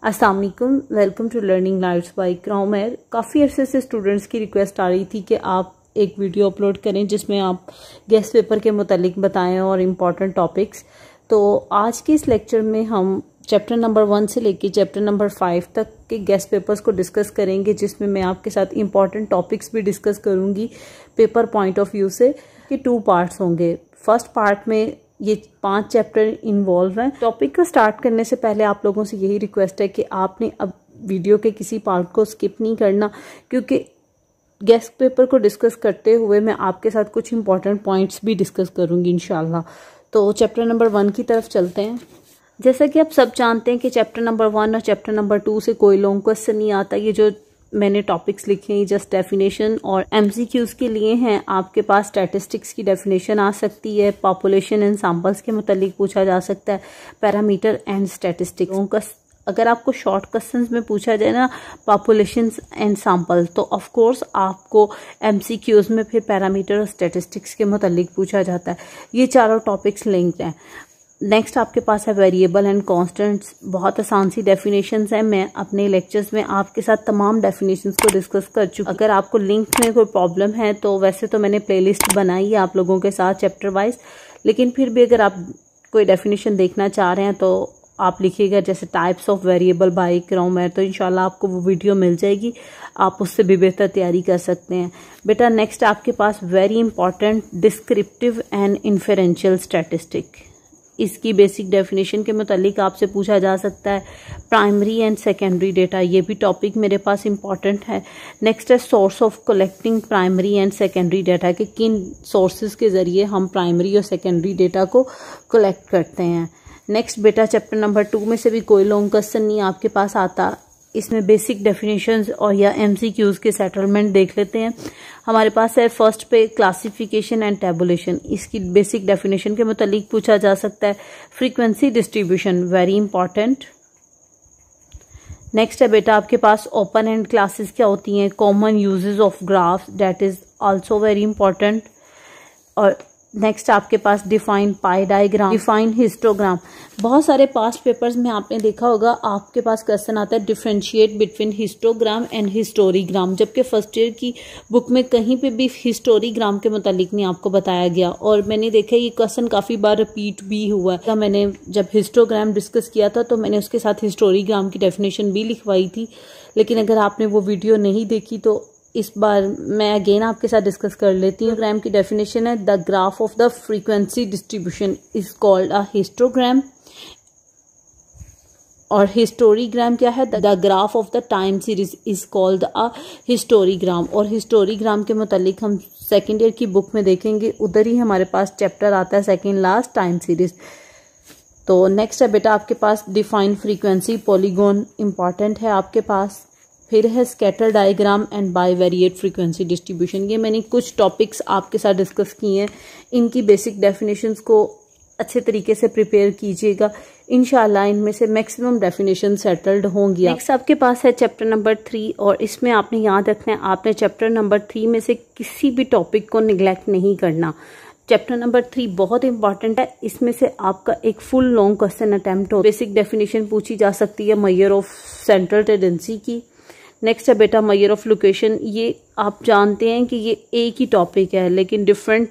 अस्सलाम वालेकुम, welcome to learning lives by Iqra Umair. काफ़ी अरसे से स्टूडेंट्स की रिक्वेस्ट आ रही थी कि आप एक वीडियो अपलोड करें जिसमें आप गेस्ट पेपर के मुतालिक बताएं और इम्पॉर्टेंट टॉपिक्स। तो आज के इस लेक्चर में हम चैप्टर नंबर 1 से लेकर चैप्टर नंबर 5 तक के गेस्ट पेपर्स को डिस्कस करेंगे, जिसमें मैं आपके साथ इम्पॉर्टेंट टॉपिक्स भी डिस्कस करूंगी पेपर पॉइंट ऑफ व्यू से। कि 2 पार्ट्स होंगे। फर्स्ट पार्ट में ये 5 चैप्टर इन्वॉल्व हैं। टॉपिक को स्टार्ट करने से पहले आप लोगों से यही रिक्वेस्ट है कि आपने अब वीडियो के किसी पार्ट को स्किप नहीं करना, क्योंकि गेस्ट पेपर को डिस्कस करते हुए मैं आपके साथ कुछ इंपॉर्टेंट पॉइंट्स भी डिस्कस करूंगी इंशाल्लाह। तो चैप्टर नंबर 1 की तरफ चलते हैं। जैसा कि आप सब जानते हैं कि चैप्टर नंबर 1 और चैप्टर नंबर 2 से कोई लॉन्ग क्वेश्चन नहीं आता। ये जो मैंने टॉपिक्स लिखे हैं जस्ट डेफिनेशन और एमसीक्यूज के लिए हैं। आपके पास स्टैटिस्टिक्स की डेफिनेशन आ सकती है, पॉपुलेशन एंड सैंपल्स के मुतालिक पूछा जा सकता है, पैरामीटर एंड स्टैटिस्टिक्स। अगर आपको शॉर्ट क्वेश्चंस में पूछा जाए ना पॉपुलेशन एंड सैंपल, तो ऑफ कोर्स आपको एमसीक्यूज में फिर पैरामीटर और स्टैटिस्टिक्स के मुतालिक पूछा जाता है। ये चारों टॉपिक्स लिंक्ड हैं। नेक्स्ट आपके पास है वेरिएबल एंड कांस्टेंट्स। बहुत आसान सी डेफिनेशंस हैं। मैं अपने लेक्चर्स में आपके साथ तमाम डेफिनेशंस को डिस्कस कर चुकी हूँ। अगर आपको लिंक में कोई प्रॉब्लम है तो वैसे तो मैंने प्लेलिस्ट बनाई है आप लोगों के साथ चैप्टर वाइज, लेकिन फिर भी अगर आप कोई डेफिनेशन देखना चाह रहे हैं तो आप लिखिएगा जैसे types of variable bye Iqra Umair, तो इंशाल्लाह आपको वो वीडियो मिल जाएगी। आप उससे भी बेहतर तैयारी कर सकते हैं। बेटा नेक्स्ट आपके पास very important descriptive and inferential statistic. इसकी बेसिक डेफिनेशन के मुतालिक आपसे पूछा जा सकता है। प्राइमरी एंड सेकेंडरी डेटा, ये भी टॉपिक मेरे पास इंपॉर्टेंट है। नेक्स्ट है source of collecting primary and secondary data, कि किन सोर्सेज के ज़रिए हम प्राइमरी और सेकेंडरी डेटा को कलेक्ट करते हैं। नेक्स्ट बेटा चैप्टर नंबर 2 में से भी कोई लॉन्ग क्वेश्चन नहीं आपके पास आता। इसमें बेसिक डेफिनेशंस और या एमसीक्यूज के सेटलमेंट देख लेते हैं। हमारे पास है फर्स्ट पे क्लासिफिकेशन एंड टेबुलेशन। इसकी बेसिक डेफिनेशन के मुतालिक पूछा जा सकता है। Frequency distribution very important. Next है बेटा आपके पास ओपन एंड क्लासेस क्या होती हैं, common uses of graphs, that is also very important. और नेक्स्ट आपके पास define pie diagram, define histogram. बहुत सारे पास्ट पेपर्स में आपने देखा होगा आपके पास क्वेश्चन आता है डिफरेंशिएट बिटवीन हिस्टोग्राम एंड हिस्टोरीग्राम, जबकि फर्स्ट ईयर की बुक में कहीं पे भी हिस्टोरीग्राम के मुतालिक नहीं आपको बताया गया। और मैंने देखा ये क्वेश्चन काफ़ी बार रिपीट भी हुआ है। मैंने जब हिस्टोग्राम डिस्कस किया था तो मैंने उसके साथ हिस्टोरीग्राम की डेफिनेशन भी लिखवाई थी, लेकिन अगर आपने वो वीडियो नहीं देखी तो इस बार मैं अगेन आपके साथ डिस्कस कर लेती हूँ। ग्राम की डेफिनेशन है the graph of the frequency distribution is called a histogram. और हिस्टोरीग्राम क्या है, the graph of the time series is called a historigram. और हिस्टोरीग्राम के मुतालिक हम सेकेंड ईयर की बुक में देखेंगे, उधर ही हमारे पास चैप्टर आता है सेकेंड लास्ट टाइम सीरीज। तो नेक्स्ट है बेटा आपके पास डिफाइन फ्रीक्वेंसी पॉलीगॉन इंपॉर्टेंट है आपके पास। फिर है scatter diagram and bivariate frequency distribution. ये मैंने कुछ टॉपिक्स आपके साथ डिस्कस किए हैं। इनकी बेसिक डेफिनेशंस को अच्छे तरीके से प्रिपेयर कीजिएगा, इंशाल्लाह इनमें से मैक्सिमम डेफिनेशन सेटल्ड होंगी। नेक्स्ट आपके पास है चैप्टर नंबर 3, और इसमें आपने याद रखना है आपने चैप्टर नंबर 3 में से किसी भी टॉपिक को निगलेक्ट नहीं करना। चैप्टर नंबर 3 बहुत इंपॉर्टेंट है। इसमें से आपका एक फुल लॉन्ग क्वेश्चन अटेम्प्ट हो। बेसिक डेफिनेशन पूछी जा सकती है मेजर ऑफ सेंट्रल टेंडेंसी की। नेक्स्ट है बेटा मेजर ऑफ लोकेशन। ये आप जानते हैं कि ये एक ही टॉपिक है, लेकिन डिफरेंट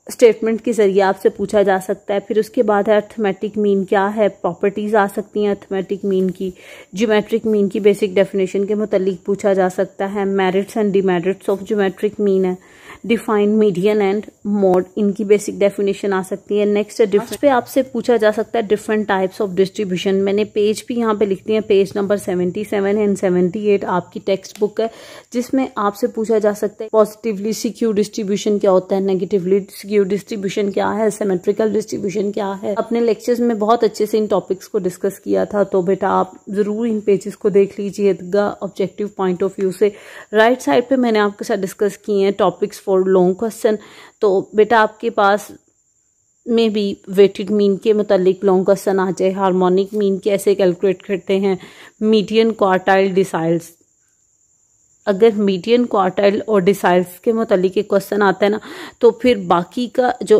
स्टेटमेंट के जरिए आपसे पूछा जा सकता है। फिर उसके बाद है अर्थमेटिक मीन क्या है, प्रॉपर्टीज आ सकती हैं अर्थमेटिक मीन की। ज्योमेट्रिक मीन की बेसिक डेफिनेशन के मुतालिक पूछा जा सकता है। Merits and demerits of geometric mean है। डिफाइन मीडियन एंड मोड, इनकी बेसिक डेफिनेशन आ सकती है। नेक्स्ट है डिफरेंस पे आपसे पूछा जा सकता है डिफरेंट टाइप्स ऑफ डिस्ट्रीब्यूशन। मैंने पेज भी यहाँ पे लिख दिए हैं, पेज नंबर 77 एंड 78 आपकी टेक्स्ट बुक है, जिसमें आपसे पूछा जा सकता है पॉजिटिवली सिक्यू डिस्ट्रीब्यूशन क्या होता है, नेगेटिवली सिक्यू डिस्ट्रीब्यूशन क्या है, सिमेट्रिकल डिस्ट्रीब्यूशन क्या है। अपने लेक्चर्स में बहुत अच्छे से इन टॉपिक्स को डिस्कस किया था, तो बेटा आप जरूर इन पेजेस को देख लीजिएगा ऑब्जेक्टिव पॉइंट ऑफ व्यू से। राइट साइड पे मैंने आपके साथ डिस्कस किए हैं टॉपिक्स फॉर लॉन्ग क्वेश्चन। तो बेटा आपके पास में भी वेटेड मीन के मुतालिक लॉन्ग क्वेश्चन आ जाए। हार्मोनिक मीन कैसे कैलकुलेट करते हैं, मीडियन क्वार्टाइल डिसाइल्स। अगर मीडियन क्वार्टाइल और डिसाइल्स के मुतालिक एक क्वेश्चन आता है ना, तो फिर बाकी का जो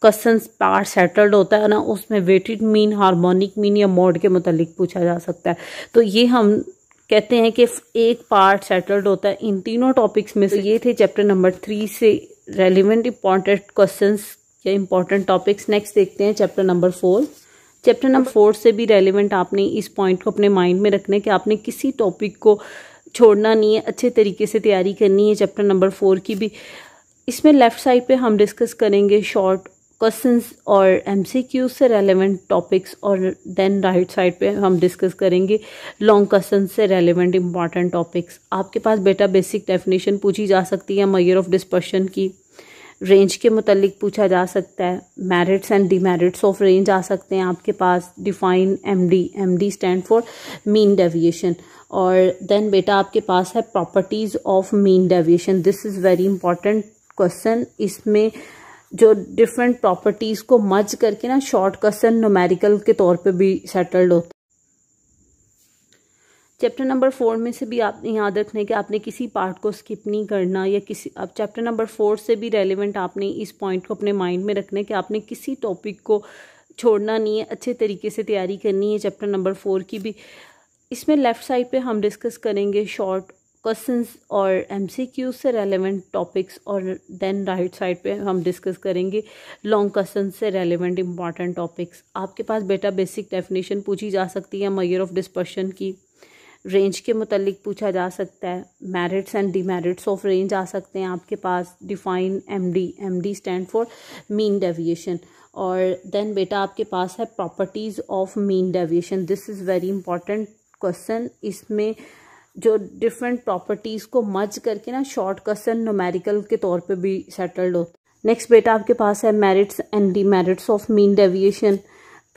क्वेश्चन पार्ट सेटल्ड होता है ना, उसमें वेटेड मीन, हार्मोनिक मीन या मोड के मुतालिक पूछा जा सकता है। तो ये हम कहते हैं कि एक पार्ट सेटल्ड होता है इन तीनों टॉपिक्स में से। ये थे चैप्टर नंबर 3 से रेलिवेंट इंपॉर्टेंट क्वेश्चंस या इंपॉर्टेंट टॉपिक्स। नेक्स्ट देखते हैं चैप्टर नंबर 4। चैप्टर नंबर 4 से भी रेलिवेंट आपने इस पॉइंट को अपने माइंड में रखना है कि आपने किसी टॉपिक को छोड़ना नहीं है, अच्छे तरीके से तैयारी करनी है। चैप्टर नंबर 4 की भी इसमें लेफ्ट साइड पे हम डिस्कस करेंगे शॉर्ट क्वेश्चंस और एमसीक्यू से रेलेवेंट टॉपिक्स, और देन राइट साइड पे हम डिस्कस करेंगे लॉन्ग क्वेश्चन से रेलेवेंट इंपॉर्टेंट टॉपिक्स। आपके पास बेटा बेसिक डेफिनेशन पूछी जा सकती है, मेजर ऑफ डिस्पर्शन की, रेंज के मुतालिक पूछा जा सकता है, merits and demerits of range आ सकते हैं आपके पास, define MD stand for mean deviation, और देन बेटा आपके पास है properties of mean deviation. This is very important question. इसमें जो डिफरेंट प्रॉपर्टीज़ को मर्ज करके ना शॉर्ट क्वेश्चन न्यूमेरिकल के तौर पे भी सेटल्ड होता है। चैप्टर नंबर 4 में से भी आपने याद रखना है कि आपने किसी पार्ट को स्किप नहीं करना, या किसी अब चैप्टर नंबर 4 से भी रेलिवेंट आपने इस पॉइंट को अपने माइंड में रखना है कि आपने किसी टॉपिक को छोड़ना नहीं है, अच्छे तरीके से तैयारी करनी है। चैप्टर नंबर 4 की भी इसमें लेफ़्ट साइड पे हम डिस्कस करेंगे शॉर्ट क्वेश्चंस और एमसीक्यू से रेलेवेंट टॉपिक्स, और देन राइट साइड पे हम डिस्कस करेंगे लॉन्ग क्वेश्चन से रेलेवेंट इंपॉर्टेंट टॉपिक्स। आपके पास बेटा बेसिक डेफिनेशन पूछी जा सकती है, मेजर ऑफ डिस्पर्शन की, रेंज के मुतालिक पूछा जा सकता है, merits and demerits of range आ सकते हैं आपके पास, define MD stand for mean deviation, और देन बेटा आपके पास है properties of mean deviation. This is very important question. इसमें जो डिफरेंट प्रॉपर्टीज़ को मर्ज करके ना शॉर्ट क्वेश्चन न्यूमेरिकल के तौर पे भी सेटल्ड होता है। नेक्स्ट बेटा आपके पास है merits and demerits of mean deviation,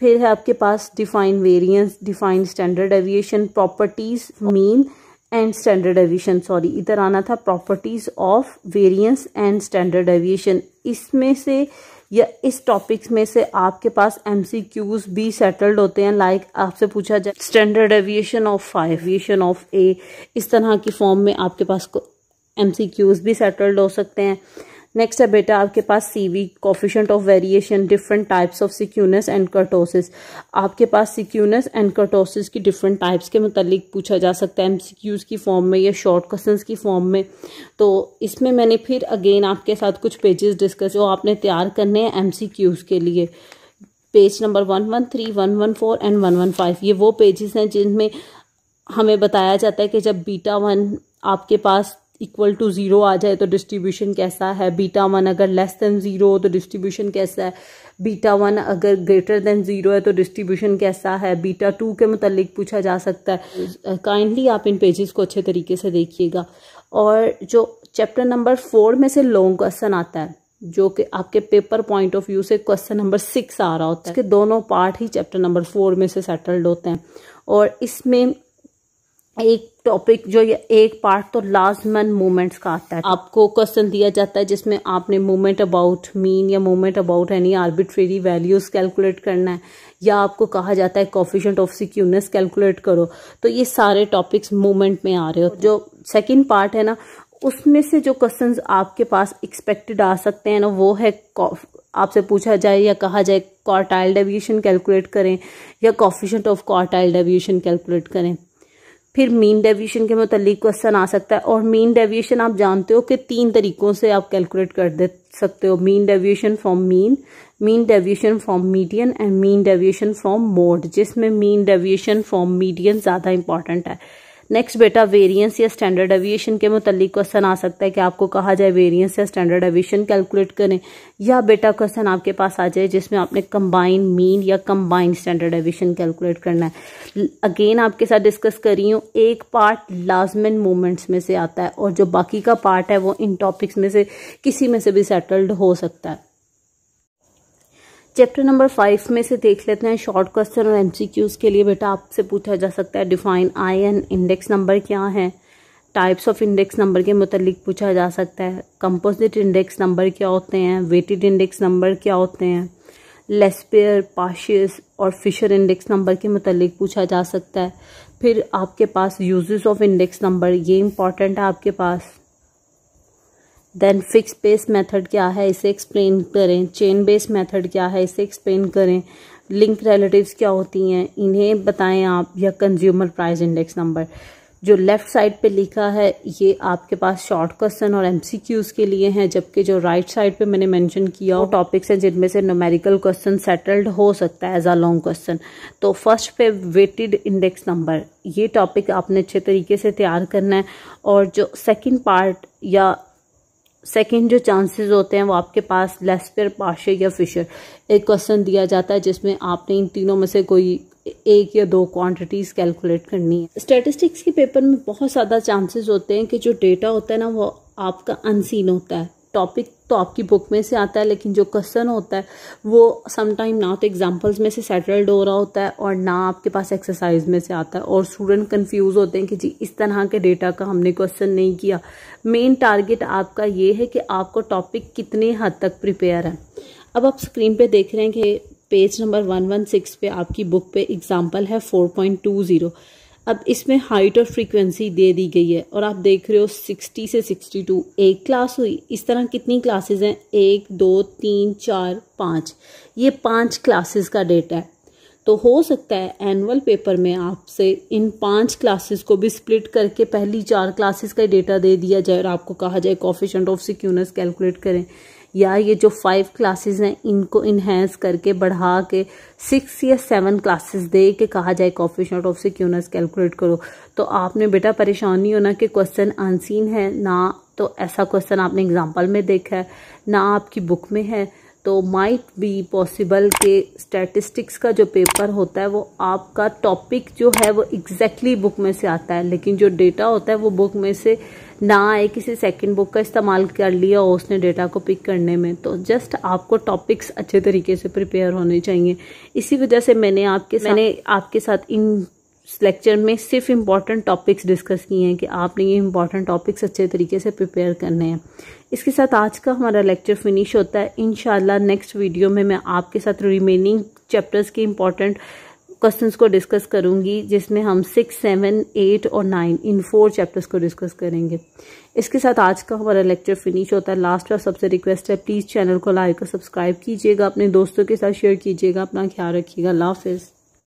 फिर है आपके पास define variance, define standard deviation, properties mean and standard deviation, sorry इधर आना था properties of variance and standard deviation. इसमें से या इस टॉपिक्स में से आपके पास एमसीक्यूज भी सेटल्ड होते हैं, लाइक आपसे पूछा जाए standard deviation of 5, deviation of A, इस तरह की फॉर्म में आपके पास एमसीक्यूज भी सेटल्ड हो सकते हैं। नेक्स्ट है बेटा आपके पास CV, coefficient of variation, different types of skewness and kurtosis. आपके पास सिक्यूनेस एंड कर्टोसिस की डिफरेंट टाइप्स के मुतालिक पूछा जा सकता है एमसीक्यूज की फॉर्म में या शॉर्ट क्वेश्चंस की फॉर्म में। तो इसमें मैंने फिर अगेन आपके साथ कुछ पेजेस डिस्कस जो आपने तैयार करने हैं एमसीक्यूज के लिए। पेज नंबर 113, 114 एंड 115 ये वो पेजेस हैं जिनमें हमें बताया जाता है कि जब बीटा 1 आपके पास इक्वल टू 0 आ जाए तो डिस्ट्रीब्यूशन कैसा है, बीटा 1 अगर लेस देन 0 हो तो डिस्ट्रीब्यूशन कैसा है, बीटा 1 अगर ग्रेटर देन 0 है तो डिस्ट्रीब्यूशन कैसा है, बीटा 2 के मुतालिक पूछा जा सकता है। काइंडली आप इन पेजेस को अच्छे तरीके से देखिएगा। और जो चैप्टर नंबर 4 में से लॉन्ग क्वेश्चन आता है जो कि आपके पेपर पॉइंट ऑफ व्यू से क्वेश्चन नंबर 6 आ रहा होता है, इसके दोनों पार्ट ही चैप्टर नंबर 4 में से सेटल्ड होते हैं। और इसमें एक टॉपिक जो ये एक पार्ट तो लाजमन मूवमेंट्स का आता है। आपको क्वेश्चन दिया जाता है जिसमें आपने मूवमेंट अबाउट मीन या movement about any arbitrary values calculate करना है, या आपको कहा जाता है कोफिशिएंट ऑफ सिक्यूनेस कैलकुलेट करो। तो ये सारे टॉपिक्स मूवमेंट में आ रहे हो। जो सेकंड पार्ट है ना, उसमें से जो क्वेश्चंस आपके पास एक्सपेक्टेड आ सकते हैं ना, वो है आपसे पूछा जाए या कहा जाए क्वार्टाइल डेविएशन कैलकुलेट करें या coefficient of quartile deviation calculate करें। फिर मीन डेविएशन के मुतालिक क्वेश्चन आ सकता है, और मीन डेविएशन आप जानते हो कि 3 तरीकों से आप कैलकुलेट कर दे सकते हो, mean deviation from mean deviation from median and mean deviation from mode, जिसमें मीन डेविएशन फ्रॉम मीडियन ज़्यादा इंपॉर्टेंट है। नेक्स्ट बेटा वेरिएंस या स्टैंडर्ड डेविएशन के मुतालिक क्वेश्चन आ सकता है कि आपको कहा जाए वेरिएंस या स्टैंडर्ड डेविएशन कैलकुलेट करें, या बेटा क्वेश्चन आपके पास आ जाए जिसमें आपने कंबाइन मीन या कंबाइन स्टैंडर्ड डेविएशन कैलकुलेट करना है। अगेन आपके साथ डिस्कस कर रही हूँ, एक पार्ट लाजमन मूवमेंट्स में से आता है और जो बाकी का पार्ट है वो इन टॉपिक्स में से किसी में से भी सेटल्ड हो सकता है। चैप्टर नंबर 5 में से देख लेते हैं शॉर्ट क्वेश्चन और एमसीक्यूज के लिए। बेटा आपसे पूछा जा सकता है define I N index number क्या है, टाइप्स ऑफ इंडेक्स नंबर के मुतालिक पूछा जा सकता है, कंपोजिट इंडेक्स नंबर क्या होते हैं, वेटेड इंडेक्स नंबर क्या होते हैं, लेस्पेयर, पाशियस और फिशर इंडेक्स नंबर के मुतालिक पूछा जा सकता है। फिर आपके पास यूजेस ऑफ इंडेक्स नंबर, ये इंपॉर्टेंट है आपके पास। देन फिक्स बेस मेथड क्या है इसे एक्सप्लेन करें, चेन बेस मेथड क्या है इसे एक्सप्लेन करें, लिंक रिलेटिव्स क्या होती हैं इन्हें बताएं आप, या कंज्यूमर प्राइस इंडेक्स नंबर। जो लेफ्ट साइड पे लिखा है ये आपके पास शॉर्ट क्वेश्चन और एमसीक्यूज के लिए हैं, जबकि जो राइट साइड पे मैंने मेंशन किया वो टॉपिक्स हैं जिनमें से न्यूमेरिकल क्वेश्चन सेटल्ड हो सकता है एज अ लॉन्ग क्वेश्चन। तो फर्स्ट पे वेटेड इंडेक्स नंबर, ये टॉपिक आपने अच्छे तरीके से तैयार करना है। और जो सेकेंड पार्ट या सेकंड जो चांसेस होते हैं वो आपके पास लेस्पर, पाशे या फिशर एक क्वेश्चन दिया जाता है जिसमें आपने इन तीनों में से कोई एक या दो क्वांटिटीज कैलकुलेट करनी है। स्टैटिस्टिक्स के पेपर में बहुत ज़्यादा चांसेस होते हैं कि जो डेटा होता है ना वो आपका अनसीन होता है। टॉपिक तो आपकी बुक में से आता है लेकिन जो क्वेश्चन होता है वो समटाइम ना तो एग्जांपल्स में से सेटल्ड हो रहा होता है और ना आपके पास एक्सरसाइज में से आता है, और स्टूडेंट कंफ्यूज होते हैं कि जी इस तरह के डेटा का हमने क्वेश्चन नहीं किया। मेन टारगेट आपका ये है कि आपको टॉपिक कितने हद तक प्रिपेयर है। अब आप स्क्रीन पे देख रहे हैं कि पेज नंबर 116 पे आपकी बुक पे एग्जाम्पल है 4.20। अब इसमें हाइट और फ्रीक्वेंसी दे दी गई है और आप देख रहे हो 60 से 62 एक क्लास हुई। इस तरह कितनी क्लासेस हैं, 1 2 3 4 5, ये 5 क्लासेस का डेटा है। तो हो सकता है एनुअल पेपर में आपसे इन 5 क्लासेस को भी स्प्लिट करके पहली 4 क्लासेस का डेटा दे दिया जाए और आपको कहा जाए कोएफिशिएंट ऑफ सिक्यूनेस कैलकुलेट करें, या ये जो 5 क्लासेस हैं इनको इन्हेंस करके बढ़ा के 6 या 7 क्लासेस दे के कहा जाए कोएफिशिएंट ऑफ सिक्यूनेस कैलकुलेट करो। तो आपने बेटा परेशान नहीं होना कि क्वेश्चन अनसीन है, ना तो ऐसा क्वेश्चन आपने एग्जाम्पल में देखा है ना आपकी बुक में है। तो माइट बी पॉसिबल कि स्टैटिस्टिक्स का जो पेपर होता है वो आपका टॉपिक जो है वो एग्जैक्टली बुक में से आता है, लेकिन जो डेटा होता है वो बुक में से ना आए, किसी सेकंड बुक का इस्तेमाल कर लिया और उसने डेटा को पिक करने में। तो जस्ट आपको टॉपिक्स अच्छे तरीके से प्रिपेयर होने चाहिए। इसी वजह से मैंने आपके साथ इन लेक्चर में सिर्फ इम्पॉर्टेंट टॉपिक्स डिस्कस किए हैं कि आपने ये इम्पॉर्टेंट टॉपिक्स अच्छे तरीके से प्रिपेयर करने हैं। इसके साथ आज का हमारा लेक्चर फिनिश होता है। इंशाल्लाह नेक्स्ट वीडियो में मैं आपके साथ रिमेनिंग चैप्टर्स के इम्पॉर्टेंट क्वेश्चंस को डिस्कस करूंगी, जिसमें हम 6, 7, 8 और 9 इन 4 चैप्टर्स को डिस्कस करेंगे। इसके साथ आज का हमारा लेक्चर फिनिश होता है। लास्ट और सबसे रिक्वेस्ट है प्लीज़ चैनल को लाइक और सब्सक्राइब कीजिएगा, अपने दोस्तों के साथ शेयर कीजिएगा। अपना ख्याल रखिएगा। अल्लाह हाफिज़।